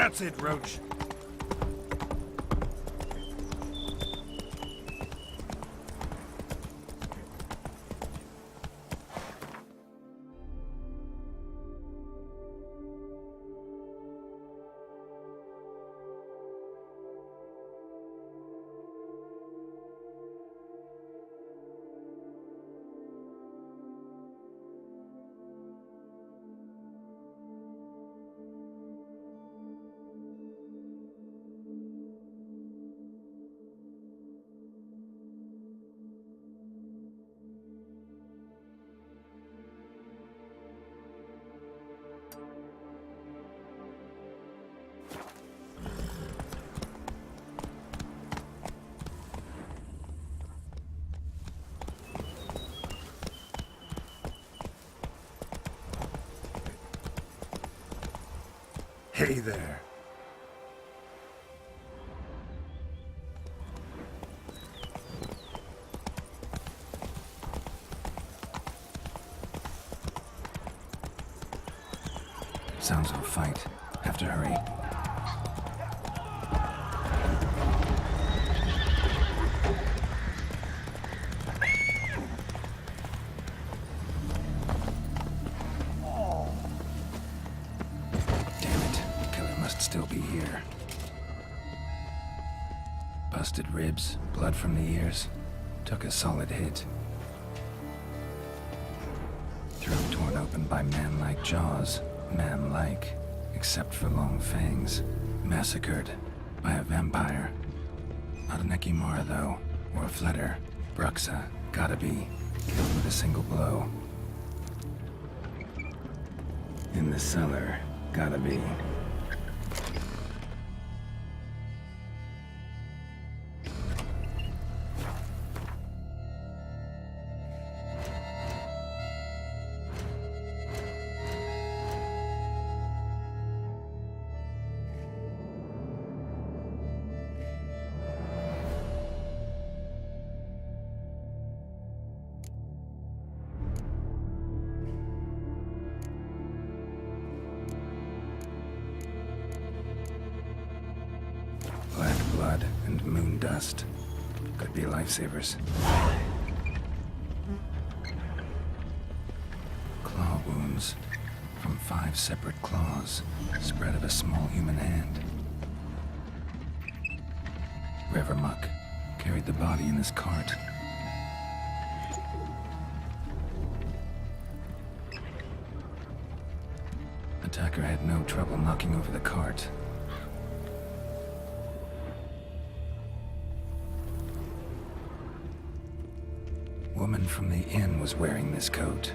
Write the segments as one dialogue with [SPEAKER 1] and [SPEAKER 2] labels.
[SPEAKER 1] That's it, Roach. Hey there.
[SPEAKER 2] Sounds of a fight. Have to hurry. Still be here. Busted ribs, blood from the ears. Took a solid hit. Throat torn open by man-like jaws. Man-like, except for long fangs. Massacred by a vampire. Not an Ekimara, though, or a Fletter. Bruxa, gotta be. Killed with a single blow. In the cellar, gotta be. Black blood and moon dust. Could be lifesavers. Claw wounds from 5 separate claws, spread of a small human hand. River muck carried the body in his cart. Attacker had no trouble knocking over the cart. Woman from the inn was wearing this coat.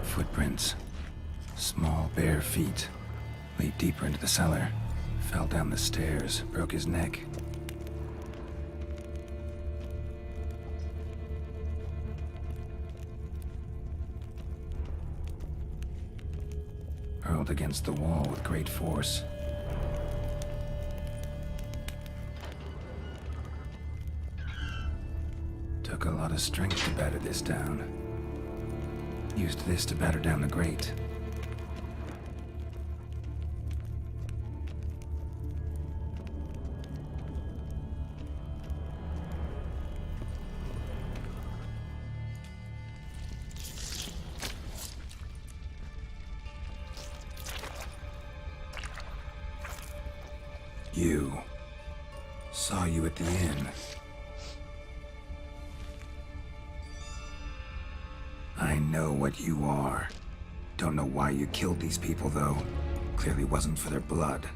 [SPEAKER 2] Footprints. Small, bare feet. Lead deeper into the cellar. Fell down the stairs, broke his neck. Hurled against the wall with great force. Took a lot of strength to batter this down. Used this to batter down the grate. You. Saw you at the inn. I know what you are. Don't know why you killed these people, though. Clearly wasn't for their blood.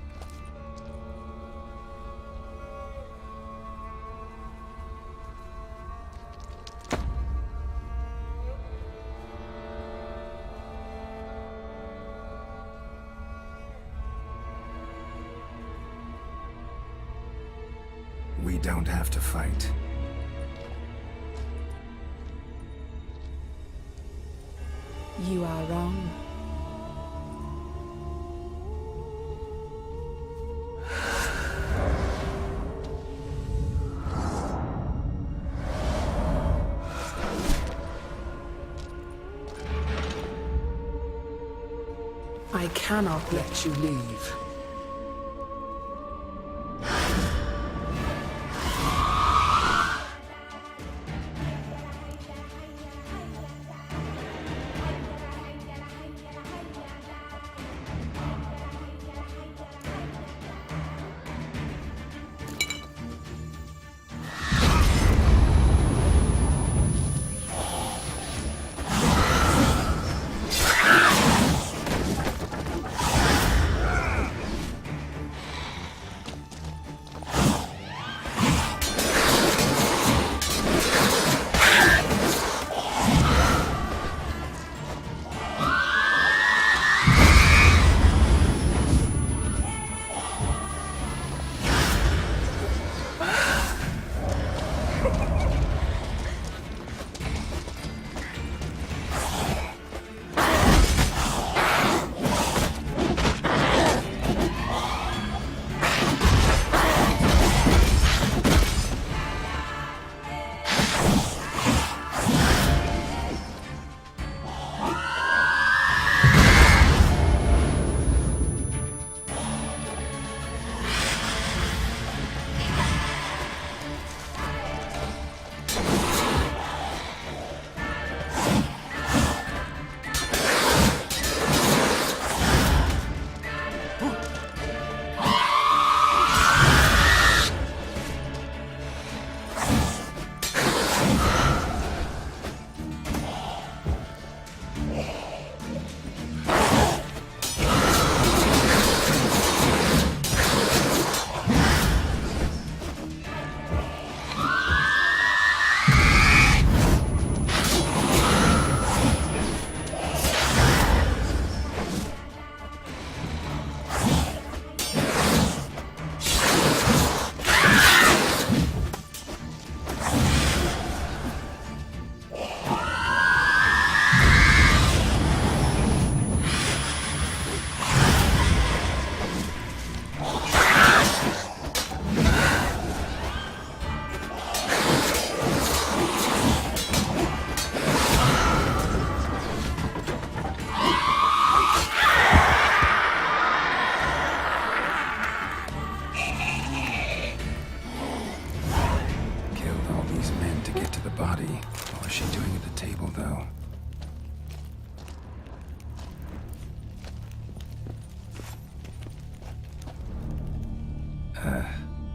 [SPEAKER 2] don't have to fight.
[SPEAKER 1] You are wrong. I cannot let you leave.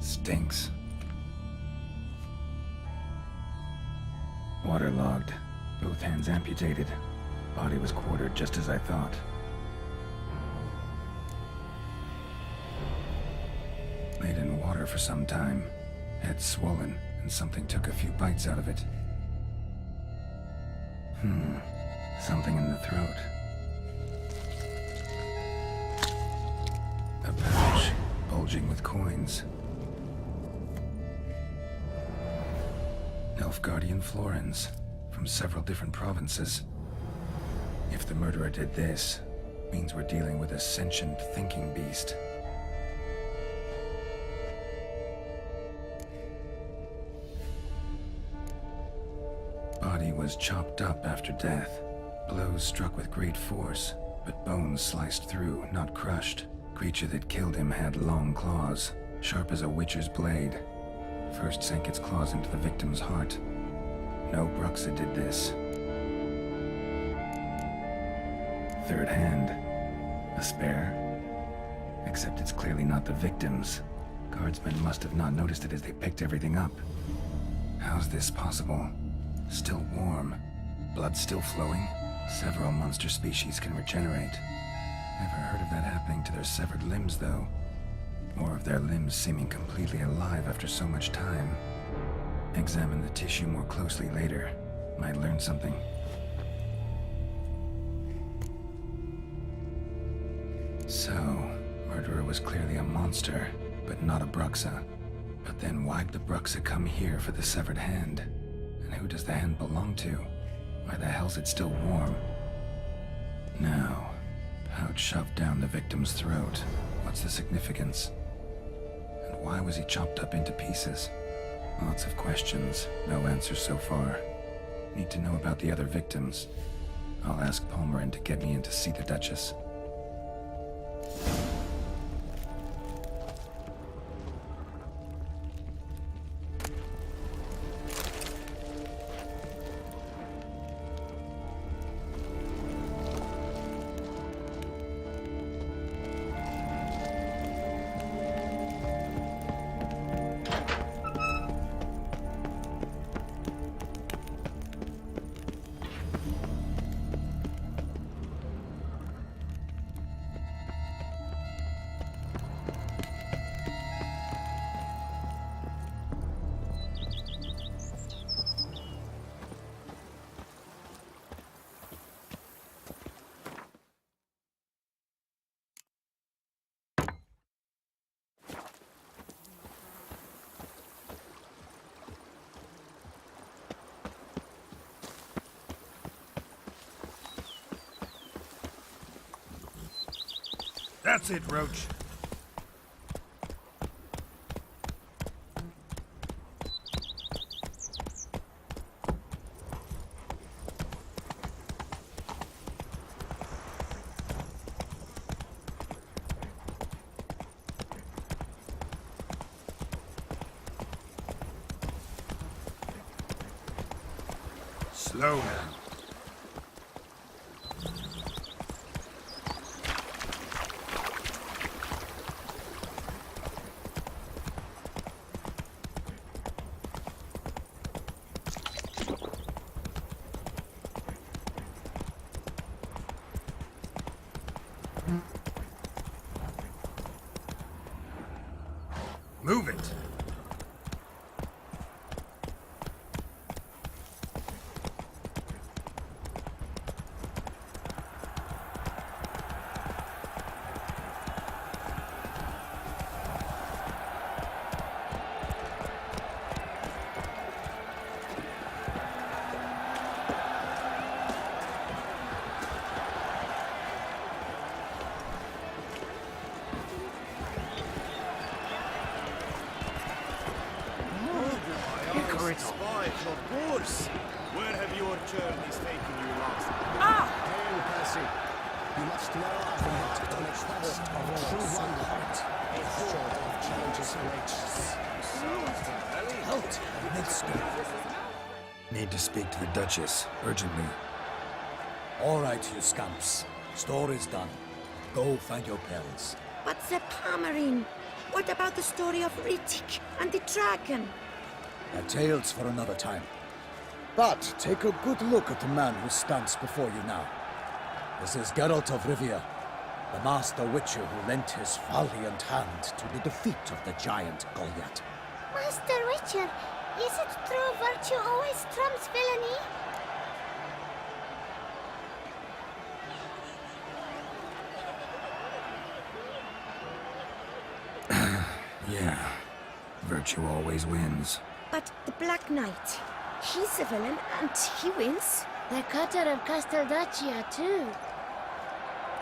[SPEAKER 2] Stinks. Waterlogged. Both hands amputated. Body was quartered just as I thought. Laid in water for some time. Head swollen, and something took a few bites out of it. Something in the throat. A pouch, bulging with coins. Nilfgaardian florins, from several different provinces. If the murderer did this, means we're dealing with a sentient thinking beast. Body was chopped up after death. Blows struck with great force, but bones sliced through, not crushed. Creature that killed him had long claws, sharp as a witcher's blade. First sank its claws into the victim's heart. No Bruxa did this. Third hand. A spare? Except it's clearly not the victim's. Guardsmen must have not noticed it as they picked everything up. How's this possible? Still warm. Blood still flowing? Several monster species can regenerate. Never heard of that happening to their severed limbs, though. Or of their limbs seeming completely alive after so much time. Examine the tissue more closely later. Might learn something. So, murderer was clearly a monster, but not a Bruxa. But then why'd the Bruxa come here for the severed hand? And who does the hand belong to? Why the hell's it still warm? Now, pouch shoved down the victim's throat. What's the significance? And why was he chopped up into pieces? Lots of questions, no answers so far. Need to know about the other victims. I'll ask Palmerin to get me in to see the Duchess.
[SPEAKER 3] That's it, Roach. Slow now. Move it.
[SPEAKER 4] Of course. Where have your journeys taken you last?
[SPEAKER 5] Hail, Percy. You must know I've been on a quest of true wonder. It's short of challenges great.
[SPEAKER 2] Halt! Need to speak to the Duchess, urgently.
[SPEAKER 6] All right, you scamps. Story's done. Go find your parents.
[SPEAKER 7] But the Palmerin, what about the story of Rittik and the dragon?
[SPEAKER 6] They're tales for another time. But take a good look at the man who stands before you now. This is Geralt de Rivia, the master witcher who lent his valiant hand to the defeat of the giant Goliath.
[SPEAKER 8] Master Witcher, is it true virtue always trumps villainy?
[SPEAKER 2] Yeah, virtue always wins.
[SPEAKER 7] But the Black Knight, he's a villain and he wins.
[SPEAKER 8] The cutter of Casteldaccia, too.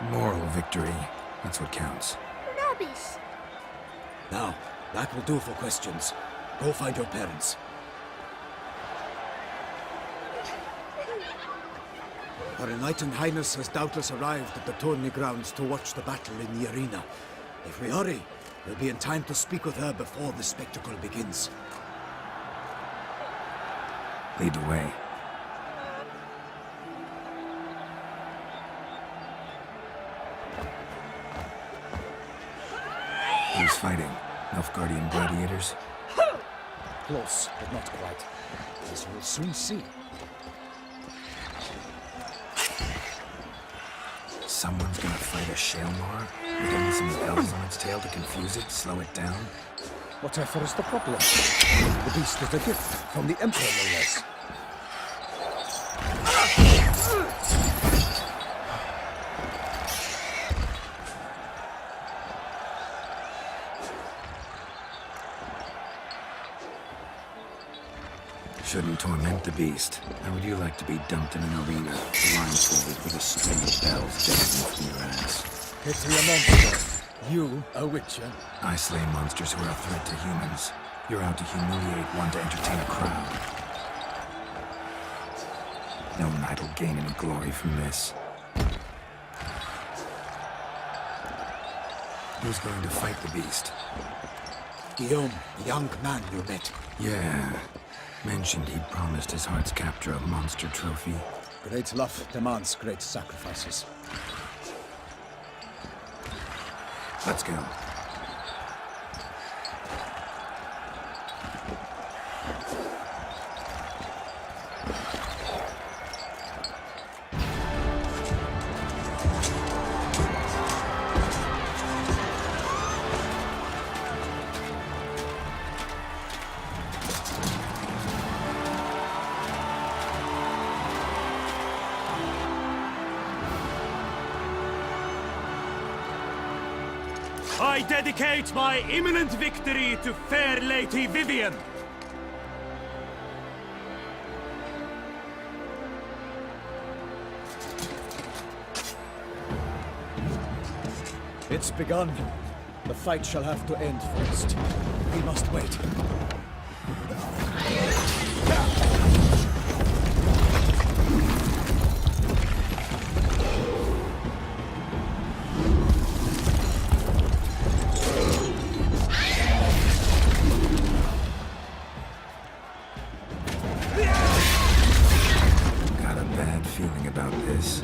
[SPEAKER 2] Moral victory, that's what counts.
[SPEAKER 8] Rubbish.
[SPEAKER 6] Now, that will do for questions. Go find your parents. Her Enlightened Highness has doubtless arrived at the tourney grounds to watch the battle in the arena. If we hurry, we'll be in time to speak with her before the spectacle begins.
[SPEAKER 2] Lead the way. Who's fighting? Nilfgaardian gladiators?
[SPEAKER 6] Close, but not quite. As we'll soon see.
[SPEAKER 2] Someone's gonna fight a Shaelmar? With only some bells on its tail to confuse it, slow it down?
[SPEAKER 6] Whatever is the problem? The beast is a gift from the Emperor, no less.
[SPEAKER 2] Shouldn't torment the beast. How would you like to be dumped in an arena, blindfolded with a string of bells dangling from your ass?
[SPEAKER 6] Pity a monster. You, a witcher.
[SPEAKER 2] I slay monsters who are a threat to humans. You're out to humiliate one to entertain a crowd. No knight will gain any glory from this. Who's going to fight the beast?
[SPEAKER 6] Guillaume, the young man you met.
[SPEAKER 2] Yeah. Mentioned he'd promised his heart's capture a monster trophy.
[SPEAKER 6] Great love demands great sacrifices.
[SPEAKER 2] Let's go.
[SPEAKER 4] I dedicate my imminent victory to fair Lady Vivian.
[SPEAKER 6] It's begun. The fight shall have to end first. We must wait.
[SPEAKER 2] Got a bad feeling about this.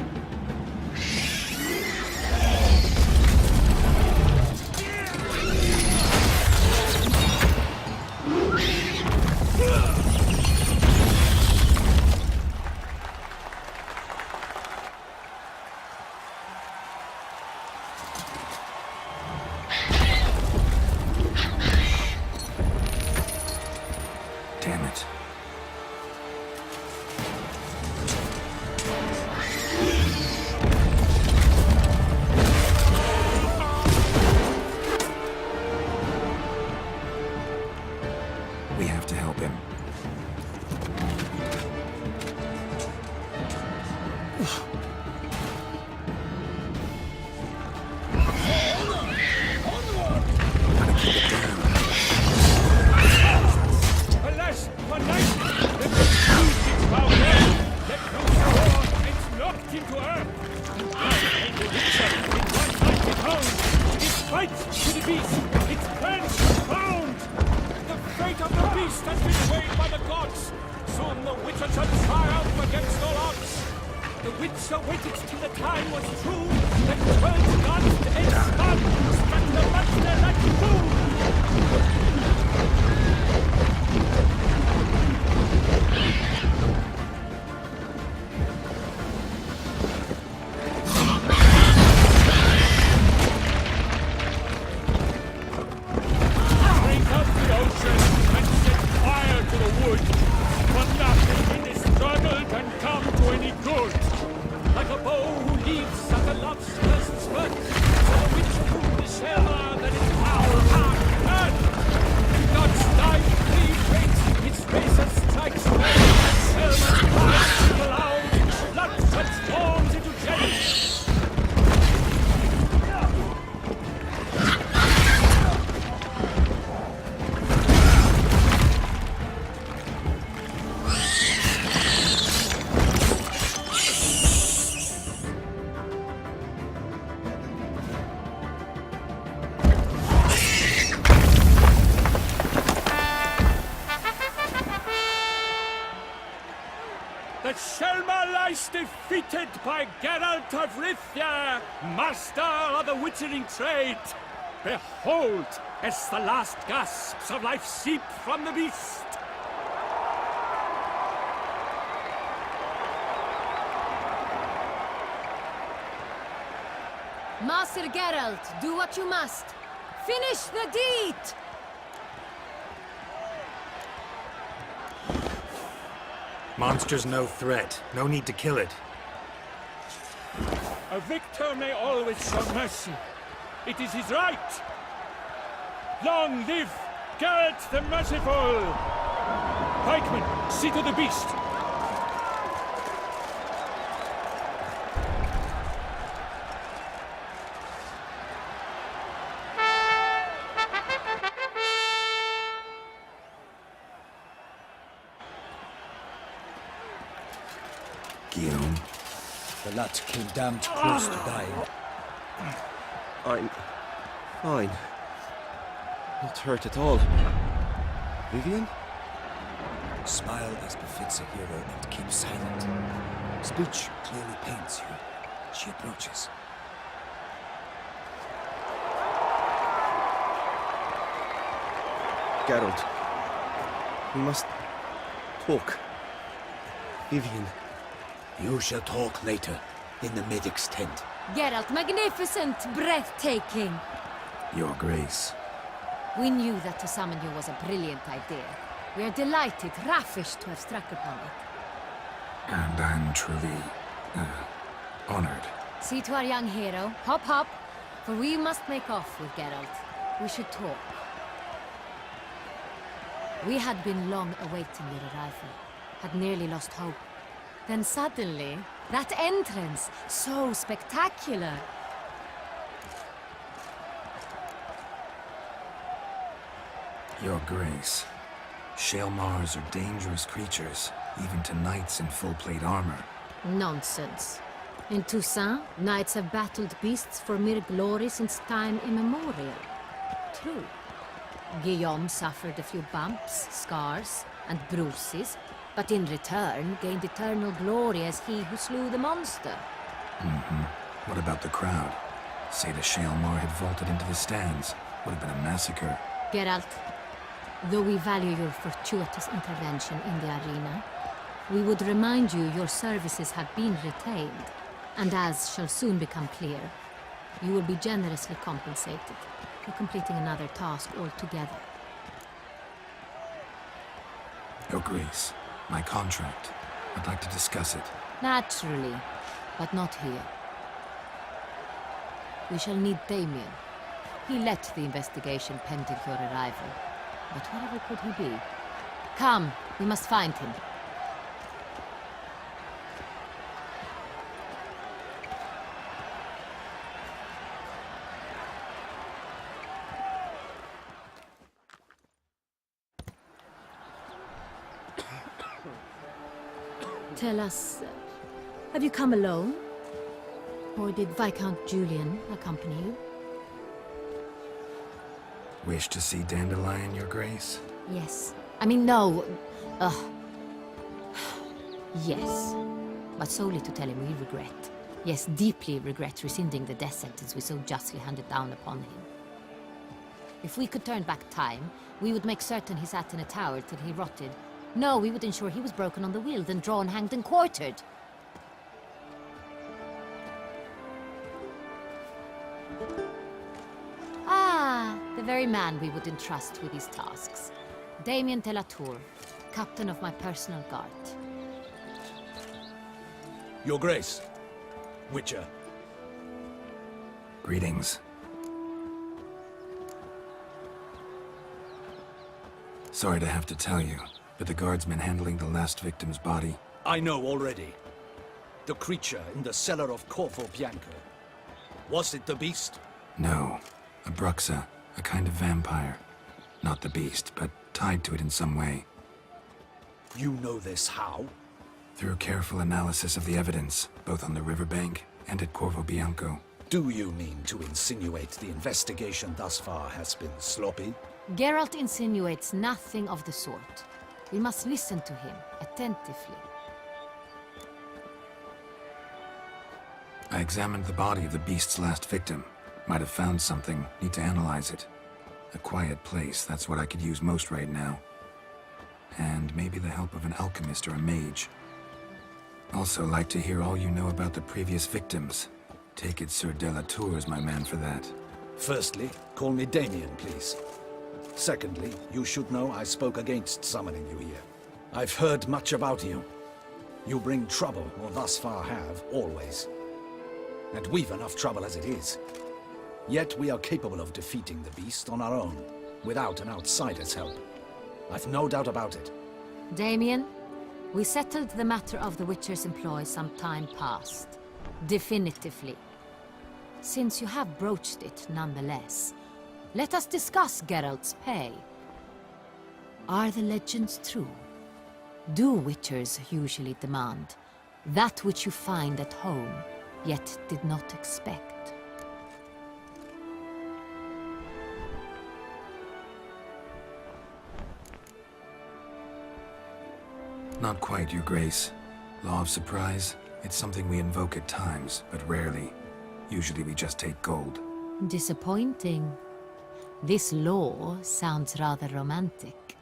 [SPEAKER 2] Damn it. We have to help him. Gotta keep it down.
[SPEAKER 4] Alas, one night, the confused its power, let loose the horn, and knocked into earth. And the Witcher, in one mighty pound, it fights to the beast, its plans found. The fate of the beast has been weighed by the gods. Soon the Witcher shall triumph against all odds. The Witcher waited till the time was true, then turned gods and spun, struck the monster like a moon. Drink up the ocean and set fire to the wood. For nothing in this struggle can come to any good. Like a bow who leaves at the love's first spurt, so the witcher who is Selma that its power hard earth. God's life free its razor strikes away. Selma's cries ring aloud, blood transforms into jelly. The Selma lies defeated by Geralt de Rivia, master of the witchering trade. Behold, as the last gasps of life seep from the beast.
[SPEAKER 9] Master Geralt, do what you must. Finish the deed!
[SPEAKER 2] Monster's no threat. No need to kill it.
[SPEAKER 4] A victor may always show mercy. It is his right. Long live Geralt the Merciful! Pikemen, seat of the beast!
[SPEAKER 2] Guillaume,
[SPEAKER 6] The lad came damned close to dying.
[SPEAKER 10] I'm fine. Not hurt at all. Vivian?
[SPEAKER 6] Smile as befits a hero and keep silent. Speech clearly pains you. She approaches.
[SPEAKER 10] Geralt. We must talk. Vivian.
[SPEAKER 6] You shall talk later, in the medic's tent.
[SPEAKER 9] Geralt, magnificent, breathtaking.
[SPEAKER 2] Your Grace.
[SPEAKER 9] We knew that to summon you was a brilliant idea. We are delighted, ravished to have struck upon it.
[SPEAKER 2] And I'm truly, honored.
[SPEAKER 9] See to our young hero. Hop, hop. For we must make off with Geralt. We should talk. We had been long awaiting your arrival. Had nearly lost hope. Then suddenly, that entrance, so spectacular.
[SPEAKER 2] Your Grace. Shaelmars are dangerous creatures, even to knights in full plate armor.
[SPEAKER 9] Nonsense. In Toussaint, knights have battled beasts for mere glory since time immemorial. True. Guillaume suffered a few bumps, scars, and bruises, but in return gained eternal glory as he who slew the monster.
[SPEAKER 2] What about the crowd? Say the Shaelmar had vaulted into the stands. Would have been a massacre.
[SPEAKER 9] Geralt, though we value your fortuitous intervention in the arena, we would remind you your services have been retained, and as shall soon become clear, you will be generously compensated for completing another task altogether.
[SPEAKER 2] Your Grace, my contract. I'd like to discuss it.
[SPEAKER 9] Naturally, but not here. We shall need Damien. He led the investigation pending your arrival. But wherever could he be? Come, we must find him. Tell us, have you come alone? Or did Viscount Julian accompany you?
[SPEAKER 2] Wish to see Dandelion, Your Grace?
[SPEAKER 9] Yes. I mean, no. Yes. But solely to tell him we regret. Yes, deeply regret rescinding the death sentence we so justly handed down upon him. If we could turn back time, we would make certain he sat in a tower till he rotted. No, we would ensure he was broken on the wheel, then drawn, hanged, and quartered. Ah, the very man we would entrust with these tasks. Damien de la Tour, captain of my personal guard.
[SPEAKER 6] Your Grace. Witcher.
[SPEAKER 2] Greetings. Sorry to have to tell you, but the guardsman handling the last victim's body...
[SPEAKER 6] I know already. The creature in the cellar of Corvo Bianco. Was it the beast?
[SPEAKER 2] No. A bruxa, a kind of vampire. Not the beast, but tied to it in some way.
[SPEAKER 6] You know this how?
[SPEAKER 2] Through careful analysis of the evidence, both on the riverbank and at Corvo Bianco.
[SPEAKER 6] Do you mean to insinuate the investigation thus far has been sloppy?
[SPEAKER 9] Geralt insinuates nothing of the sort. We must listen to him attentively.
[SPEAKER 2] I examined the body of the beast's last victim. Might have found something, need to analyze it. A quiet place, that's what I could use most right now. And maybe the help of an alchemist or a mage. Also like to hear all you know about the previous victims. Take it Sir de la Tour is my man for that.
[SPEAKER 6] Firstly, call me Damien, please. Secondly, you should know I spoke against summoning you here. I've heard much about you. You bring trouble, or thus far have, always. And we've enough trouble as it is. Yet we are capable of defeating the beast on our own, without an outsider's help. I've no doubt about it.
[SPEAKER 9] Damien, We settled the matter of the Witcher's employ some time past. Definitively. Since you have broached it nonetheless, let us discuss Geralt's pay. Are the legends true? Do Witchers usually demand that which you find at home, yet did not expect?
[SPEAKER 2] Not quite, Your Grace. Law of surprise, it's something we invoke at times, but rarely. Usually we just take gold.
[SPEAKER 9] Disappointing. This law sounds rather romantic.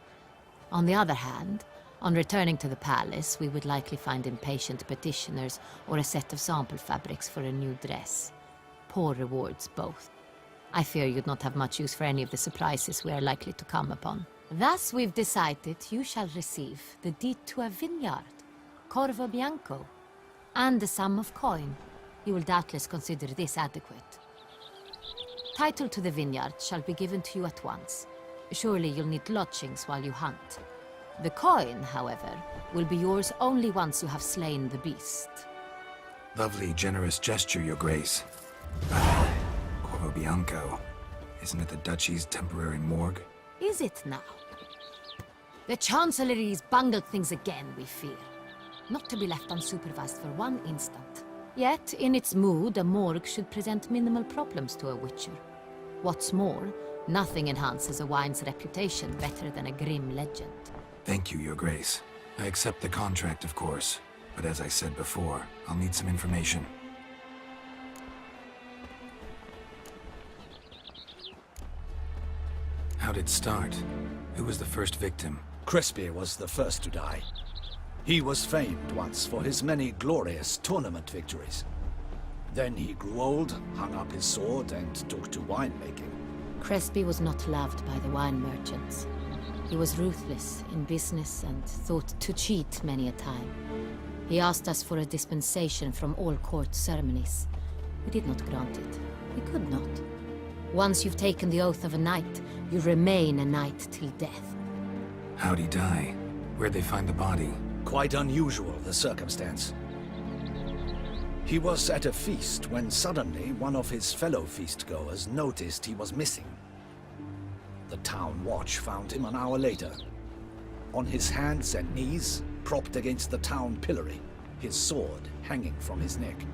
[SPEAKER 9] On the other hand, on returning to the palace, we would likely find impatient petitioners or a set of sample fabrics for a new dress. Poor rewards, both. I fear you'd not have much use for any of the surprises we are likely to come upon. Thus, we've decided you shall receive the deed to a vineyard, Corvo Bianco, and a sum of coin. You will doubtless consider this adequate. Title to the vineyard shall be given to you at once. Surely you'll need lodgings while you hunt. The coin, however, will be yours only once you have slain the beast.
[SPEAKER 2] Lovely, generous gesture, Your Grace. Corvo Bianco. Isn't it the Duchy's temporary morgue?
[SPEAKER 9] Is it now? The Chancellery's bungled things again, we fear. Not to be left unsupervised for one instant. Yet, in its mood, a morgue should present minimal problems to a Witcher. What's more, nothing enhances a wine's reputation better than a grim legend.
[SPEAKER 2] Thank you, Your Grace. I accept the contract, of course. But as I said before, I'll need some information. How'd it start? Who was the first victim?
[SPEAKER 6] Crespi was the first to die. He was famed once for his many glorious tournament victories. Then he grew old, hung up his sword, and took to winemaking.
[SPEAKER 9] Crespi was not loved by the wine merchants. He was ruthless in business and thought to cheat many a time. He asked us for a dispensation from all court ceremonies. We did not grant it. We could not. Once you've taken the oath of a knight, you remain a knight till death.
[SPEAKER 2] How'd he die? Where'd they find the body?
[SPEAKER 6] Quite unusual, the circumstance. He was at a feast when suddenly one of his fellow feastgoers noticed he was missing. The town watch found him an hour later. On his hands and knees, propped against the town pillory, his sword hanging from his neck.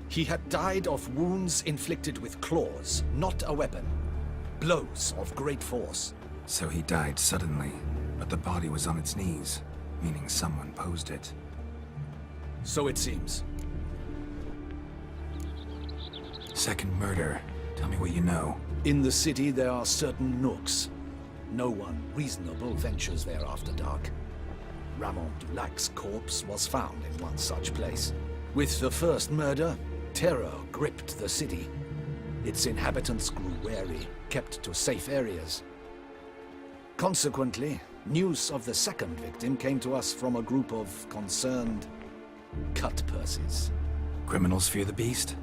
[SPEAKER 6] He had died of wounds inflicted with claws, not a weapon. Blows of great force.
[SPEAKER 2] So he died suddenly, but the body was on its knees, meaning someone posed it.
[SPEAKER 6] So it seems.
[SPEAKER 2] Second murder. Tell me what you know.
[SPEAKER 6] In the city there are certain nooks. No one reasonable ventures there after dark. Ramon Dulac's corpse was found in one such place. With the first murder, terror gripped the city. Its inhabitants grew wary, kept to safe areas. Consequently, news of the second victim came to us from a group of concerned cut-purses.
[SPEAKER 2] Criminals fear the beast?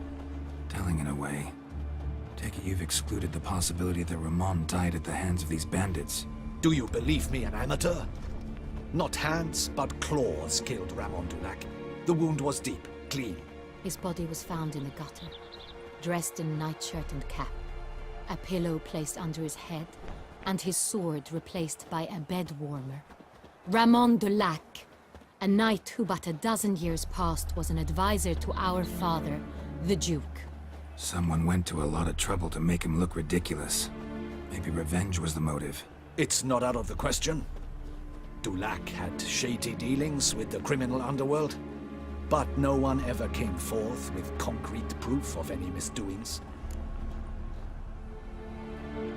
[SPEAKER 2] Telling in a way. Take it you've excluded the possibility that Ramon died at the hands of these bandits.
[SPEAKER 6] Do you believe me an amateur? Not hands, but claws killed Ramon Dulac. The wound was deep, clean.
[SPEAKER 9] His body was found in the gutter, dressed in nightshirt and cap, a pillow placed under his head, and his sword replaced by a bed warmer. Ramon Dulac, a knight who but a dozen years past was an advisor to our father, the Duke.
[SPEAKER 2] Someone went to a lot of trouble to make him look ridiculous. Maybe revenge was the motive.
[SPEAKER 6] It's not out of the question. Dulac had shady dealings with the criminal underworld, but no one ever came forth with concrete proof of any misdoings.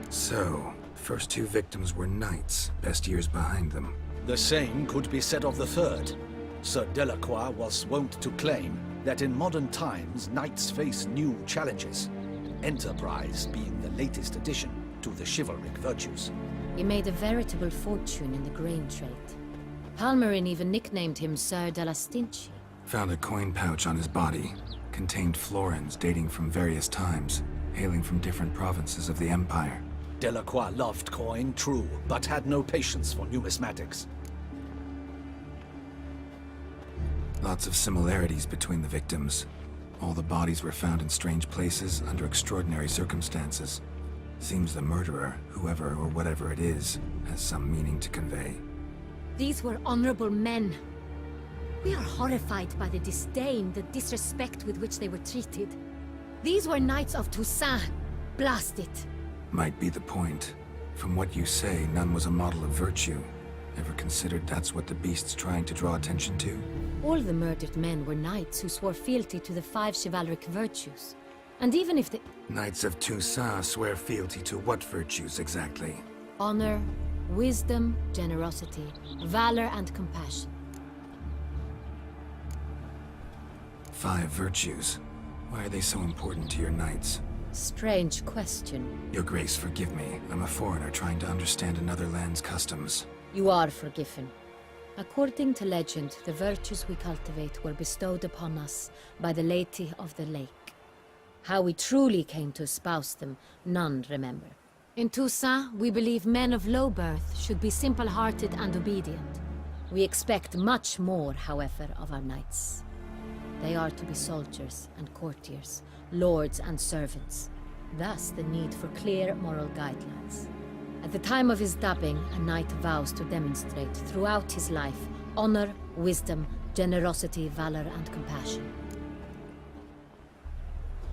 [SPEAKER 2] So, first two victims were knights, best years behind them.
[SPEAKER 6] The same could be said of the third. Sir Delacroix was wont to claim that in modern times knights face new challenges, enterprise being the latest addition to the chivalric virtues.
[SPEAKER 9] He made a veritable fortune in the grain trade. Palmerin even nicknamed him Sir de la Stinchi.
[SPEAKER 2] Found a coin pouch on his body. Contained florins dating from various times, hailing from different provinces of the Empire.
[SPEAKER 6] Delacroix loved coin, true, but had no patience for numismatics.
[SPEAKER 2] Lots of similarities between the victims. All the bodies were found in strange places under extraordinary circumstances. Seems the murderer, whoever or whatever it is, has some meaning to convey.
[SPEAKER 9] These were honorable men. We are horrified by the disdain, the disrespect with which they were treated. These were knights of Toussaint. Blast it.
[SPEAKER 2] Might be the point. From what you say, none was a model of virtue. Ever considered that's what the beast's trying to draw attention to?
[SPEAKER 9] All the murdered men were knights who swore fealty to the 5 chivalric virtues. And even if the...
[SPEAKER 2] Knights of Toussaint swear fealty to what virtues exactly?
[SPEAKER 9] honor, wisdom, generosity, valor, and compassion.
[SPEAKER 2] 5 virtues. Why are they so important to your knights?
[SPEAKER 9] Strange question.
[SPEAKER 2] Your Grace, forgive me. I'm a foreigner trying to understand another land's customs.
[SPEAKER 9] You are forgiven. According to legend, the virtues we cultivate were bestowed upon us by the Lady of the Lake. How we truly came to espouse them, none remember. In Toussaint, we believe men of low birth should be simple-hearted and obedient. We expect much more, however, of our knights. They are to be soldiers and courtiers, lords and servants. Thus, the need for clear moral guidelines. At the time of his dubbing, a knight vows to demonstrate throughout his life honor, wisdom, generosity, valor, and compassion.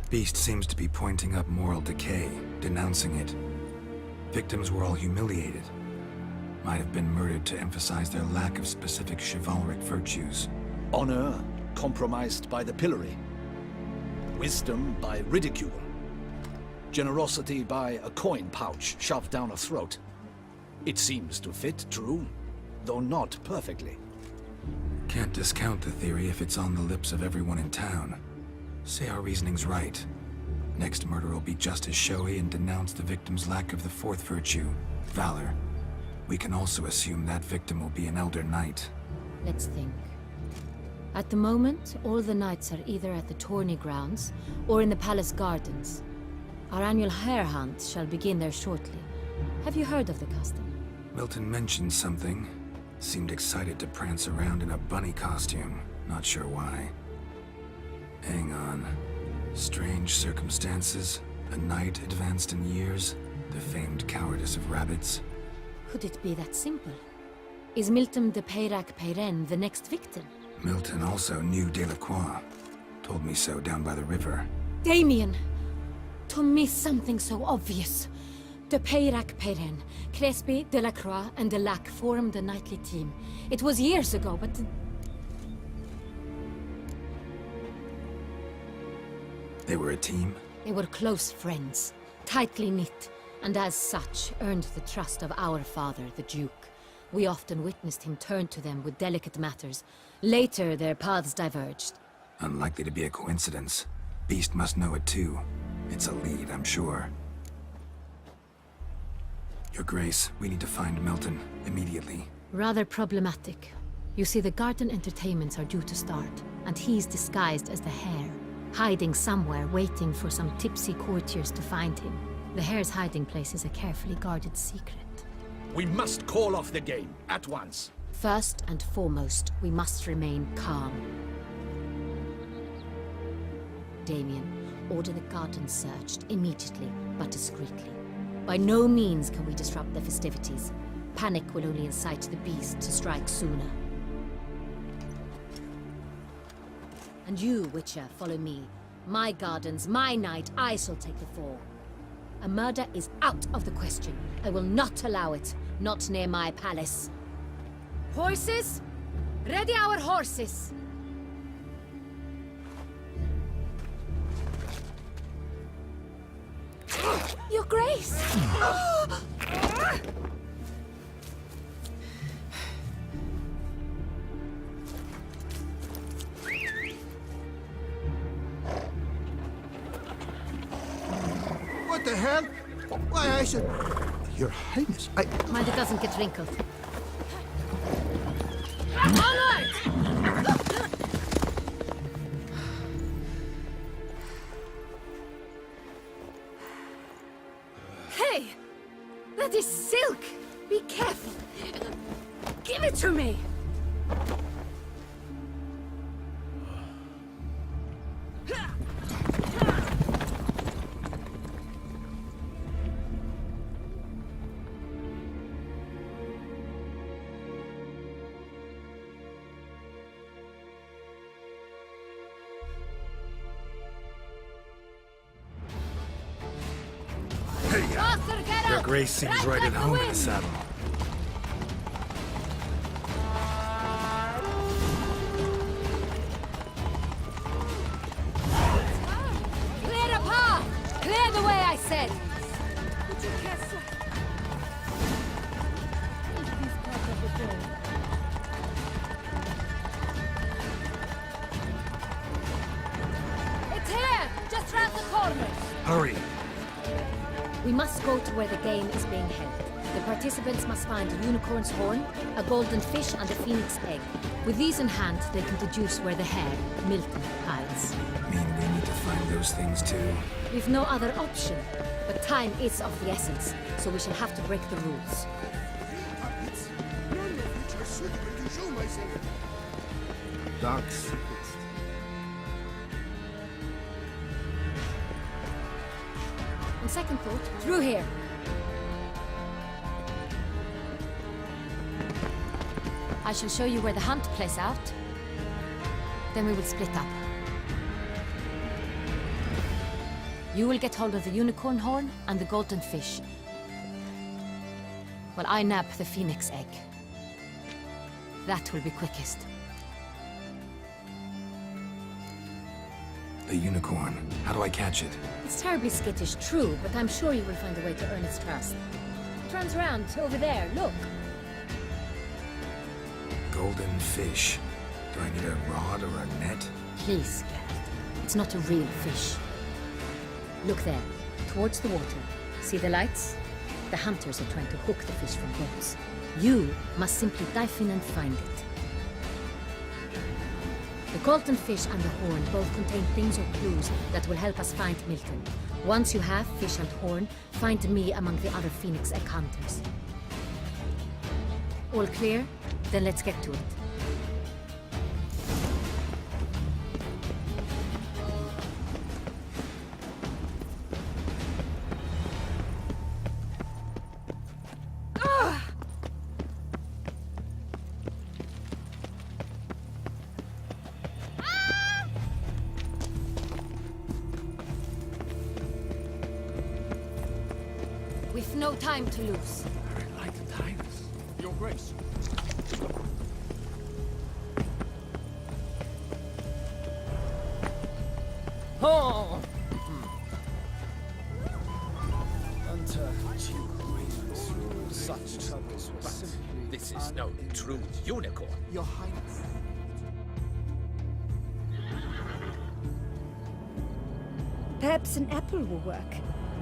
[SPEAKER 2] Beast seems to be pointing up moral decay, denouncing it. Victims were all humiliated. Might have been murdered to emphasize their lack of specific chivalric virtues.
[SPEAKER 6] Honor compromised by the pillory. Wisdom by ridicule. Generosity by a coin pouch shoved down a throat. It seems to fit, true, though not perfectly.
[SPEAKER 2] Can't discount the theory if it's on the lips of everyone in town. Say our reasoning's right. Next murder will be just as showy and denounce the victim's lack of the 4th virtue, valor. We can also assume that victim will be an elder knight.
[SPEAKER 9] Let's think. At the moment, all the knights are either at the tourney grounds or in the palace gardens. Our annual hare hunt shall begin there shortly. Have you heard of the custom?
[SPEAKER 2] Milton mentioned something. Seemed excited to prance around in a bunny costume. Not sure why. Hang on. Strange circumstances, a knight advanced in years, the famed cowardice of rabbits.
[SPEAKER 9] Could it be that simple? Is Milton de Peyrac-Peyren the next victim?
[SPEAKER 2] Milton also knew Delacroix. Told me so down by the river.
[SPEAKER 9] Damien! To miss something so obvious. De Peyrac-Peyren, Crespi, Delacroix, and Delac formed a knightly team. It was years ago, but...
[SPEAKER 2] They were a team?
[SPEAKER 9] They were close friends, tightly knit, and as such earned the trust of our father, the Duke. We often witnessed him turn to them with delicate matters. Later, their paths diverged.
[SPEAKER 2] Unlikely to be a coincidence. Beast must know it too. It's a lead, I'm sure. Your Grace, we need to find Milton, immediately.
[SPEAKER 9] Rather problematic. You see, the garden entertainments are due to start, and he's disguised as the hare, hiding somewhere, waiting for some tipsy courtiers to find him. The hare's hiding place is a carefully guarded secret.
[SPEAKER 6] We must call off the game, at once.
[SPEAKER 9] First and foremost, we must remain calm. Damien, order the garden searched immediately, but discreetly. By no means can we disrupt the festivities. Panic will only incite the beast to strike sooner. And you, Witcher, follow me. My gardens, my night, I shall take the fall. A murder is out of the question. I will not allow it. Not near my palace. Horses? Ready our horses! Your Grace!
[SPEAKER 3] What the hell? Why, I should... Your Highness,
[SPEAKER 9] Mind it doesn't get wrinkled. Onward! Hey! That is silk! Be careful! Give it to me!
[SPEAKER 2] Rivia.
[SPEAKER 9] Faster, Geralt!
[SPEAKER 2] Your grace seems right at
[SPEAKER 9] like the
[SPEAKER 2] home in the
[SPEAKER 9] wind.
[SPEAKER 2] saddle.
[SPEAKER 9] Clear the path! Clear the way, I said! It's here! Just round the corner!
[SPEAKER 2] Hurry!
[SPEAKER 9] We must go to where the game is being held. The participants must find a unicorn's horn, a golden fish, and a phoenix egg. With these in hand, they can deduce where the hare, Milton, hides.
[SPEAKER 2] Mean we need to find those things too?
[SPEAKER 9] We've no other option. But time is of the essence, so we shall have to break the rules.
[SPEAKER 3] None of which are suitable to show myself.
[SPEAKER 2] Dark secrets.
[SPEAKER 9] On second thought, through here. I shall show you where the hunt plays out. Then we will split up. You will get hold of the unicorn horn and the golden fish, while I nab the phoenix egg. That will be quickest.
[SPEAKER 2] The unicorn. How do I catch it?
[SPEAKER 9] It's terribly skittish, true, but I'm sure you will find a way to earn its trust. It runs around over there, look.
[SPEAKER 2] Golden fish. Do I need a rod or a net?
[SPEAKER 9] Please, Geralt. It's not a real fish. Look there, towards the water. See the lights? The hunters are trying to hook the fish from boats. You must simply dive in and find it. The golden fish and the horn both contain things or clues that will help us find Milton. Once you have fish and horn, find me among the other phoenix egg hunters. All clear? Then let's get to it. We've no time to lose.
[SPEAKER 4] Like Tyrus, Your Grace.
[SPEAKER 6] Oh! Such troubles were simply
[SPEAKER 5] This is no true unicorn.
[SPEAKER 3] Your Highness.
[SPEAKER 7] Perhaps an apple will work.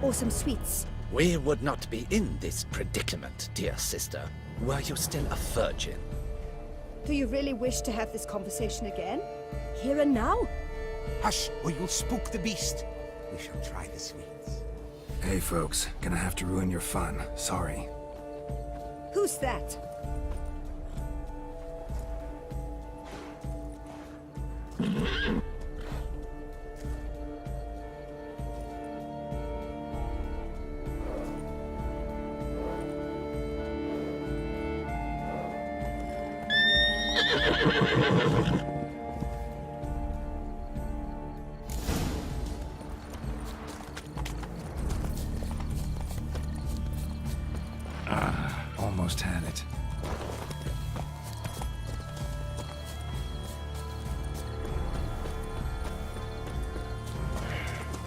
[SPEAKER 7] Or some sweets.
[SPEAKER 5] We would not be in this predicament, dear sister, were you still a virgin.
[SPEAKER 7] Do you really wish to have this conversation again? Here and now?
[SPEAKER 3] Hush, or you'll spook the beast. We shall try the sweets.
[SPEAKER 2] Hey folks, gonna have to ruin your fun. Sorry.
[SPEAKER 7] Who's that?
[SPEAKER 2] Almost had it.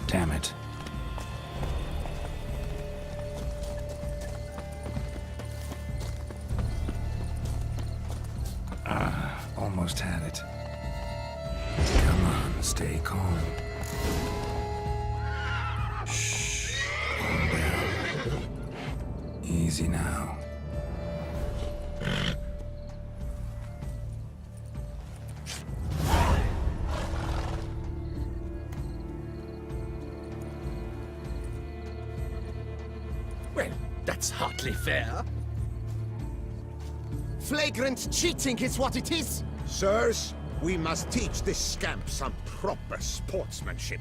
[SPEAKER 2] Damn it. Almost had it. Come on, stay calm. Shh. Calm down. Easy now.
[SPEAKER 5] Well, that's hardly fair.
[SPEAKER 3] Flagrant cheating is what it is.
[SPEAKER 11] Sirs, we must teach this scamp some proper sportsmanship.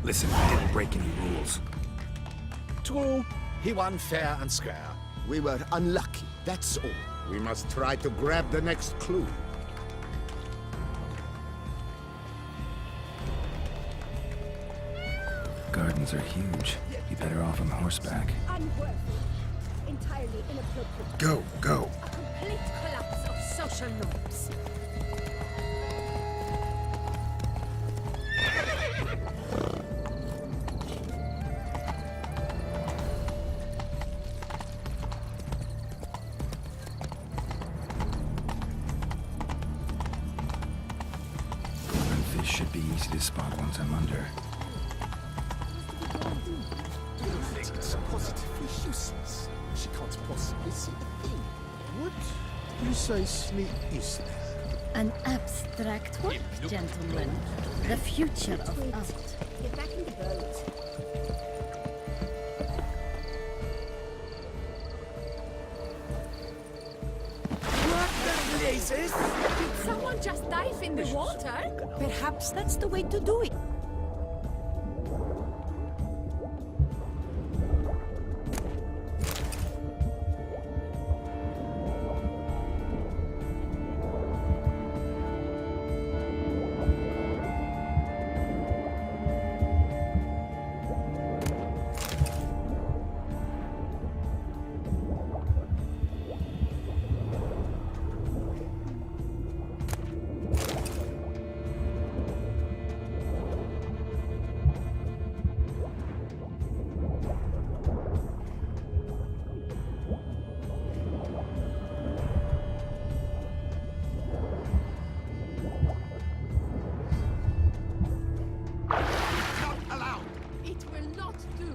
[SPEAKER 2] Listen, I didn't break any rules.
[SPEAKER 5] True, he won fair and square.
[SPEAKER 3] We were unlucky, that's all.
[SPEAKER 11] We must try to grab the next clue.
[SPEAKER 2] gardens are huge. Be better off on horseback.
[SPEAKER 7] Unworthy. Entirely inappropriate.
[SPEAKER 2] Go, go!
[SPEAKER 7] A complete collapse of social norms.
[SPEAKER 2] Golden fish should be easy to spot once I'm under.
[SPEAKER 5] It's positively useless. She can't possibly see the thing.
[SPEAKER 3] What precisely is that?
[SPEAKER 12] An abstract work, gentlemen. The future of art.
[SPEAKER 7] Get back in the boat.
[SPEAKER 3] What the blazes?
[SPEAKER 7] Did someone just dive in the water? Perhaps that's the way to do it. It will not do.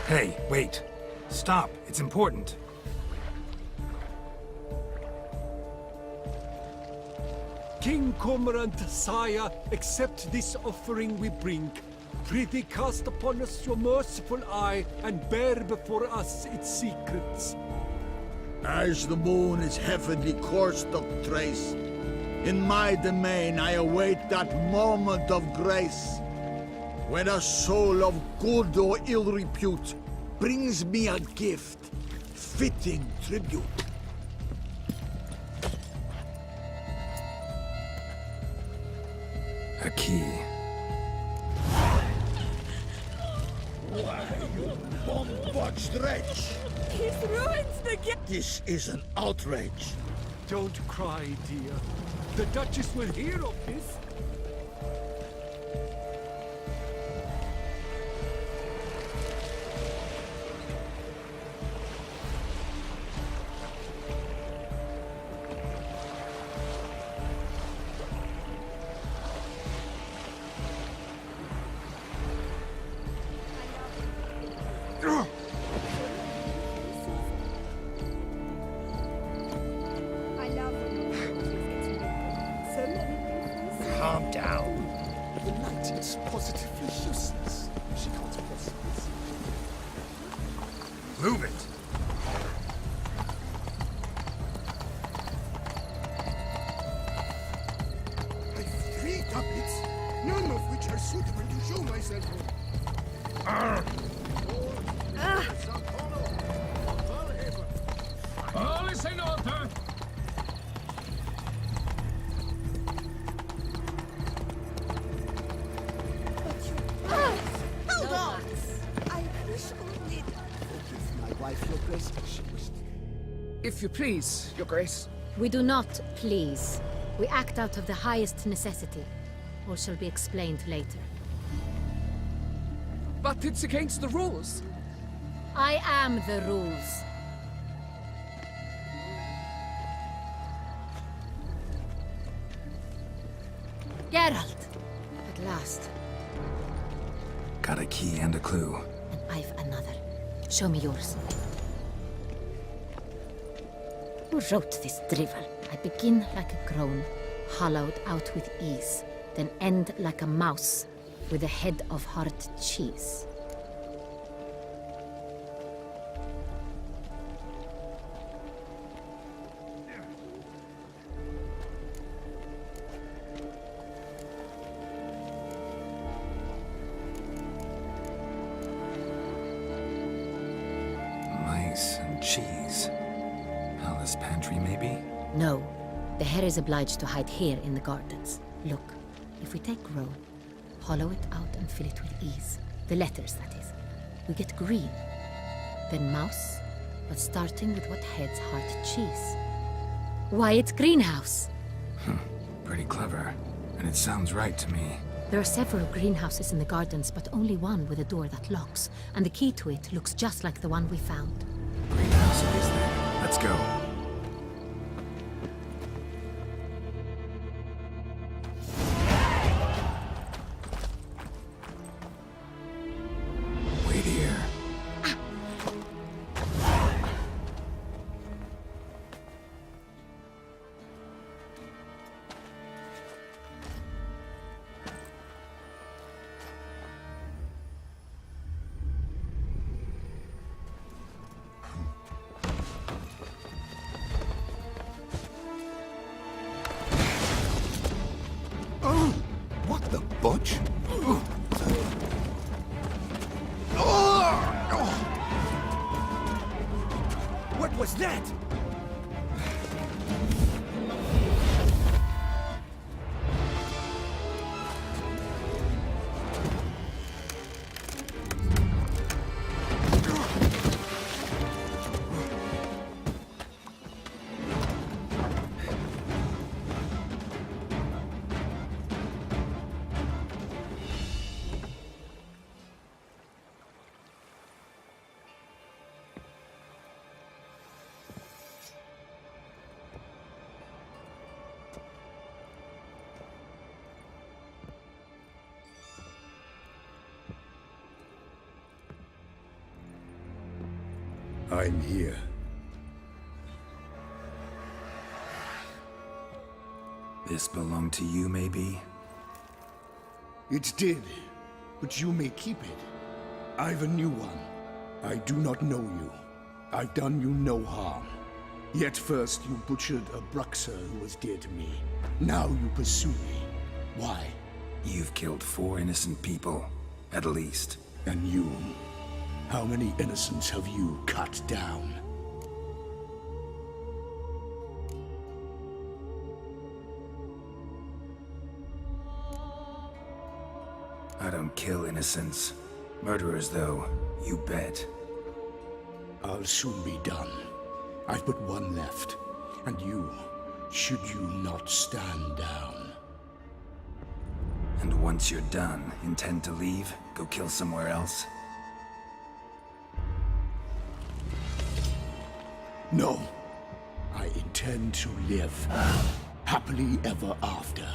[SPEAKER 2] Hey, wait. Stop. It's important.
[SPEAKER 4] King Cormorant, sire, accept this offering we bring. Prithee cast upon us your merciful eye, and bear before us its secrets.
[SPEAKER 3] As the moon is heavenly course doth trace, in my domain I await that moment of grace, when a soul of good or ill repute brings me a gift, fitting tribute.
[SPEAKER 2] A key.
[SPEAKER 3] Why, you bomb-botched wretch!
[SPEAKER 7] He's ruined the game.
[SPEAKER 3] This is an outrage.
[SPEAKER 4] Don't cry, dear. The Duchess will hear of this.
[SPEAKER 7] I love him. So many things.
[SPEAKER 3] Calm down.
[SPEAKER 5] The light is positively useless. She can't possibly see.
[SPEAKER 2] Move it!
[SPEAKER 3] I've 3 tablets, none of which are suitable to show myself on.
[SPEAKER 4] All is in order.
[SPEAKER 7] Hold on. I wish only.
[SPEAKER 5] Forgive my wife, your grace, as she wished.
[SPEAKER 1] If you please, Your Grace.
[SPEAKER 9] We do not please. We act out of the highest necessity. Or shall be explained later.
[SPEAKER 1] But it's against the rules.
[SPEAKER 9] I am the rules. Geralt! At last.
[SPEAKER 2] Got a key and a clue.
[SPEAKER 9] And I've another. Show me yours. Who wrote this drivel? I begin like a groan, hollowed out with ease, then end like a mouse, with a head of hard cheese.
[SPEAKER 2] cheese. Palace pantry, maybe?
[SPEAKER 9] No. The hare is obliged to hide here in the gardens. Look, if we take roe, hollow it out and fill it with ease. The letters, that is. We get green. Then mouse, but starting with what heads heart cheese. Why, it's greenhouse!
[SPEAKER 2] Pretty clever. And it sounds right to me.
[SPEAKER 9] There are several greenhouses in the gardens, but only one with a door that locks. And the key to it looks just like the one we found.
[SPEAKER 2] Greenhouse it is then. Let's go. Wait here.
[SPEAKER 11] What the butch?
[SPEAKER 5] What was that?
[SPEAKER 3] I'm here.
[SPEAKER 2] This belonged to you, maybe?
[SPEAKER 3] It did, but you may keep it. I've a new one. I do not know you. I've done you no harm. Yet first you butchered a Bruxer who was dear to me. Now you pursue me. Why?
[SPEAKER 2] You've killed 4 innocent people, at least.
[SPEAKER 3] And you? How many innocents have you cut down?
[SPEAKER 2] I don't kill innocents. Murderers, though, you bet.
[SPEAKER 3] I'll soon be done. I've but one left. And you, should you not stand down.
[SPEAKER 2] And once you're done, intend to leave? Go kill somewhere else?
[SPEAKER 3] No. I intend to live. Happily ever after.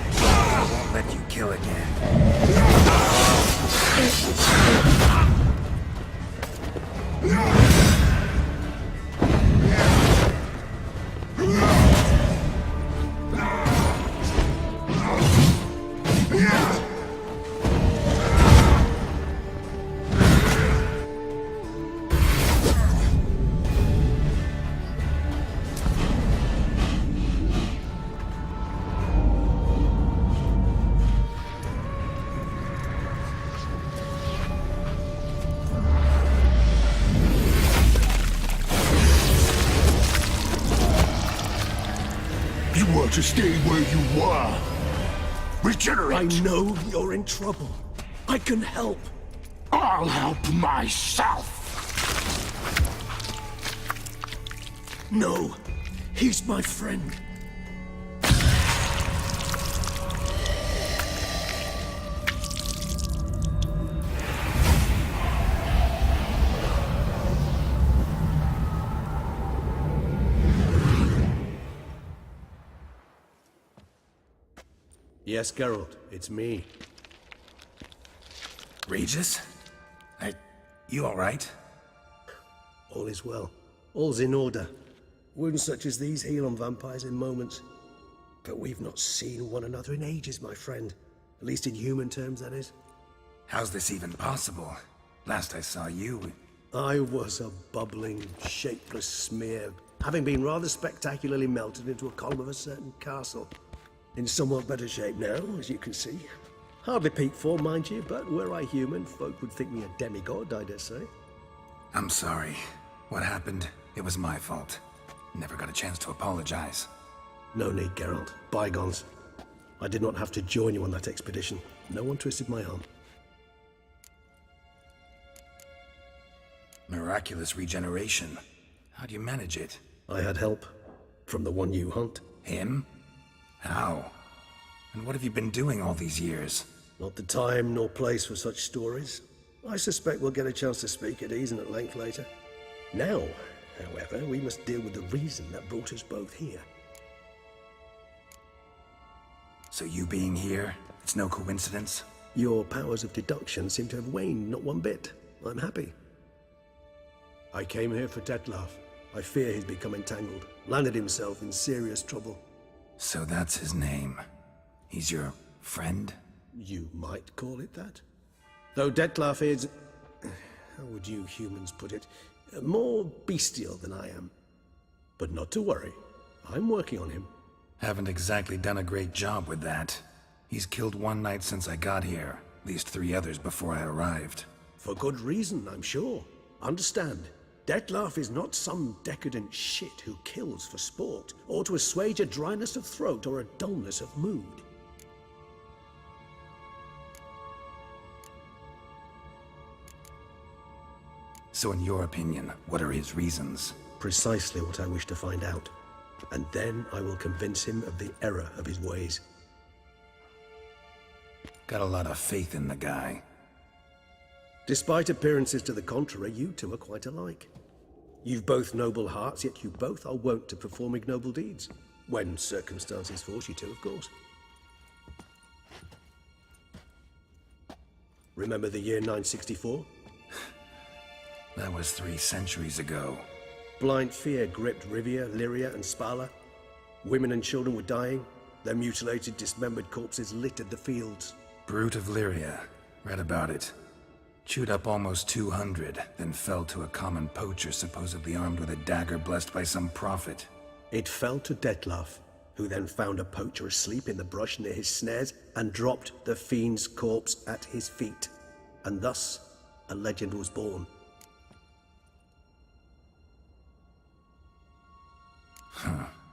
[SPEAKER 2] I won't let you kill again.
[SPEAKER 3] To stay where you were. Regenerate!
[SPEAKER 5] I know you're in trouble. I can help.
[SPEAKER 3] I'll help myself!
[SPEAKER 5] No, he's my friend.
[SPEAKER 13] Yes, Geralt, it's me.
[SPEAKER 2] Regis? You alright?
[SPEAKER 13] All is well. All's in order. Wounds such as these heal on vampires in moments. But we've not seen one another in ages, my friend. At least in human terms, that is.
[SPEAKER 2] How's this even possible? Last I saw you...
[SPEAKER 13] I was a bubbling, shapeless smear, having been rather spectacularly melted into a column of a certain castle. In somewhat better shape now, as you can see. Hardly peak form, mind you, but were I human, folk would think me a demigod, I dare say.
[SPEAKER 2] I'm sorry. What happened, it was my fault. Never got a chance to apologize.
[SPEAKER 13] No need, Geralt. Bygones. I did not have to join you on that expedition. No one twisted my arm.
[SPEAKER 2] Miraculous regeneration. How'd you manage it?
[SPEAKER 13] I had help. From the one you hunt.
[SPEAKER 2] Him? How? And what have you been doing all these years?
[SPEAKER 13] Not the time nor place for such stories. I suspect we'll get a chance to speak at ease and at length later. Now, however, we must deal with the reason that brought us both here.
[SPEAKER 2] So you being here, it's no coincidence?
[SPEAKER 13] Your powers of deduction seem to have waned not one bit. I'm happy. I came here for Detlef. I fear he's become entangled, landed himself in serious trouble.
[SPEAKER 2] So that's his name. He's your friend?
[SPEAKER 13] You might call it that. Though Detlef is, how would you humans put it, more bestial than I am. But not to worry, I'm working on him.
[SPEAKER 2] Haven't exactly done a great job with that. He's killed one knight since I got here, at least 3 others before I arrived.
[SPEAKER 13] For good reason, I'm sure. Understand, Detlef is not some decadent shit who kills for sport, or to assuage a dryness of throat or a dullness of mood.
[SPEAKER 2] So in your opinion, what are his reasons?
[SPEAKER 13] Precisely what I wish to find out. And then I will convince him of the error of his ways.
[SPEAKER 2] Got a lot of faith in the guy.
[SPEAKER 13] Despite appearances to the contrary, you two are quite alike. You've both noble hearts, yet you both are wont to perform ignoble deeds. When circumstances force you to, of course. Remember the year 964?
[SPEAKER 2] That was 3 centuries ago.
[SPEAKER 13] Blind fear gripped Rivia, Lyria, and Spala. Women and children were dying. Their mutilated, dismembered corpses littered the fields.
[SPEAKER 2] Brute of Lyria. Read about it. Chewed up almost 200, then fell to a common poacher supposedly armed with a dagger blessed by some prophet.
[SPEAKER 13] It fell to Detlef, who then found a poacher asleep in the brush near his snares and dropped the fiend's corpse at his feet. And thus, a legend was born.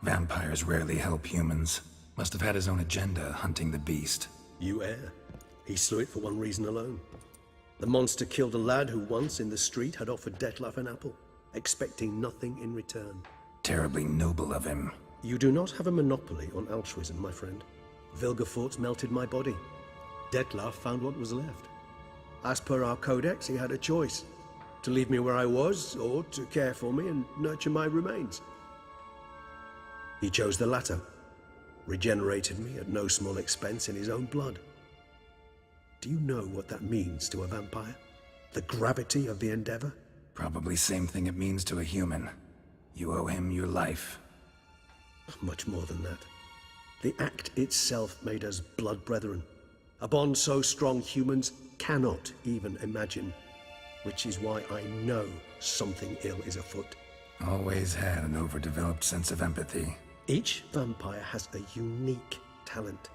[SPEAKER 2] Vampires rarely help humans. Must have had his own agenda, hunting the beast.
[SPEAKER 13] You err. He slew it for one reason alone. The monster killed a lad who once, in the street, had offered Detlef an apple, expecting nothing in return.
[SPEAKER 2] Terribly noble of him.
[SPEAKER 13] You do not have a monopoly on altruism, my friend. Vilgefortz melted my body. Detlef found what was left. As per our codex, he had a choice. To leave me where I was, or to care for me and nurture my remains. He chose the latter. Regenerated me at no small expense in his own blood. Do you know what that means to a vampire? The gravity of the endeavor?
[SPEAKER 2] Probably same thing it means to a human. You owe him your life.
[SPEAKER 13] Much more than that. The act itself made us blood brethren. A bond so strong humans cannot even imagine. Which is why I know something ill is afoot.
[SPEAKER 2] Always had an overdeveloped sense of empathy.
[SPEAKER 13] Each vampire has a unique talent.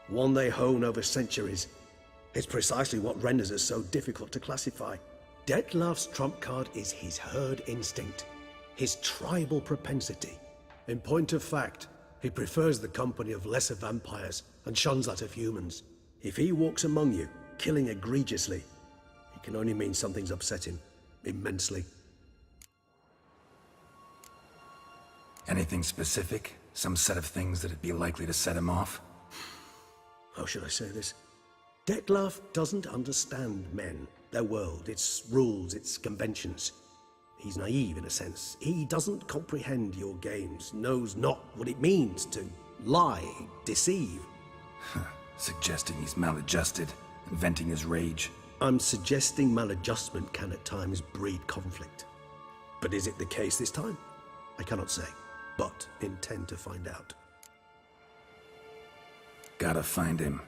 [SPEAKER 13] One they hone over centuries. It's precisely what renders us so difficult to classify. Detlef's trump card is his herd instinct. His tribal propensity. In point of fact, he prefers the company of lesser vampires and shuns that of humans. If he walks among you, killing egregiously, it can only mean something's upset him, immensely.
[SPEAKER 2] Anything specific? Some set of things that'd be likely to set him off?
[SPEAKER 13] How should I say this? Detlef doesn't understand men, their world, its rules, its conventions. He's naive in a sense. He doesn't comprehend your games, knows not what it means to lie, deceive.
[SPEAKER 2] Suggesting he's maladjusted, inventing his rage.
[SPEAKER 13] I'm suggesting maladjustment can at times breed conflict. But is it the case this time? I cannot say, but intend to find out.
[SPEAKER 2] Gotta find him,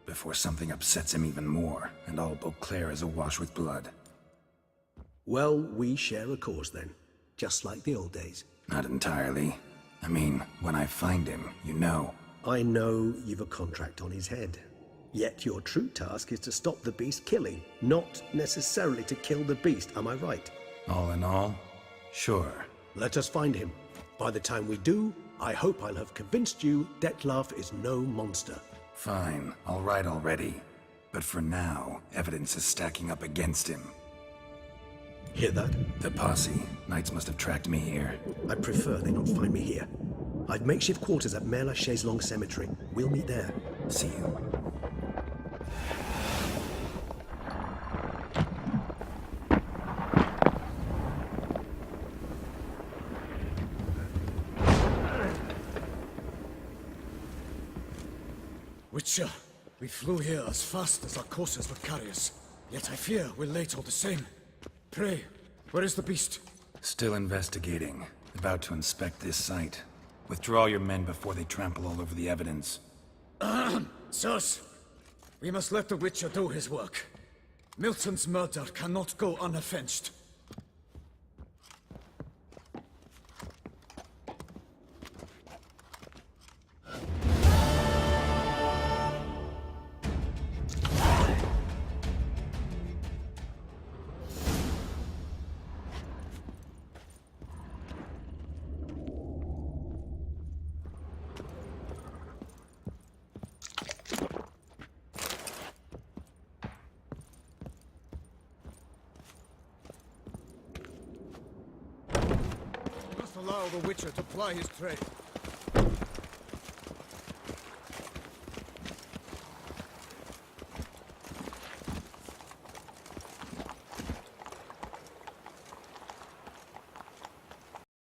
[SPEAKER 2] before something upsets him even more, and all Beauclair is awash with blood.
[SPEAKER 13] Well, we share a cause then, just like the old days.
[SPEAKER 2] Not entirely. I mean, when I find him, you know.
[SPEAKER 13] I know you've a contract on his head. Yet your true task is to stop the beast killing, not necessarily to kill the beast, am I right?
[SPEAKER 2] All in all, sure.
[SPEAKER 13] Let us find him. By the time we do, I hope I'll have convinced you Detlef is no monster.
[SPEAKER 2] Fine, all right already. But for now, evidence is stacking up against him.
[SPEAKER 13] Hear that?
[SPEAKER 2] The posse. Knights must have tracked me here.
[SPEAKER 13] I'd prefer they not find me here. I've makeshift quarters at Mère Lachaise Long Cemetery. We'll meet there.
[SPEAKER 2] See you.
[SPEAKER 6] Witcher, we flew here as fast as our courses would carry us. Yet I fear we're late all the same. Pray, where is the beast?
[SPEAKER 2] Still investigating. About to inspect this site. Withdraw your men before they trample all over the evidence.
[SPEAKER 6] Sirs, we must let the Witcher do his work. Milton's murder cannot go unavenged. Allow the Witcher to ply his trade.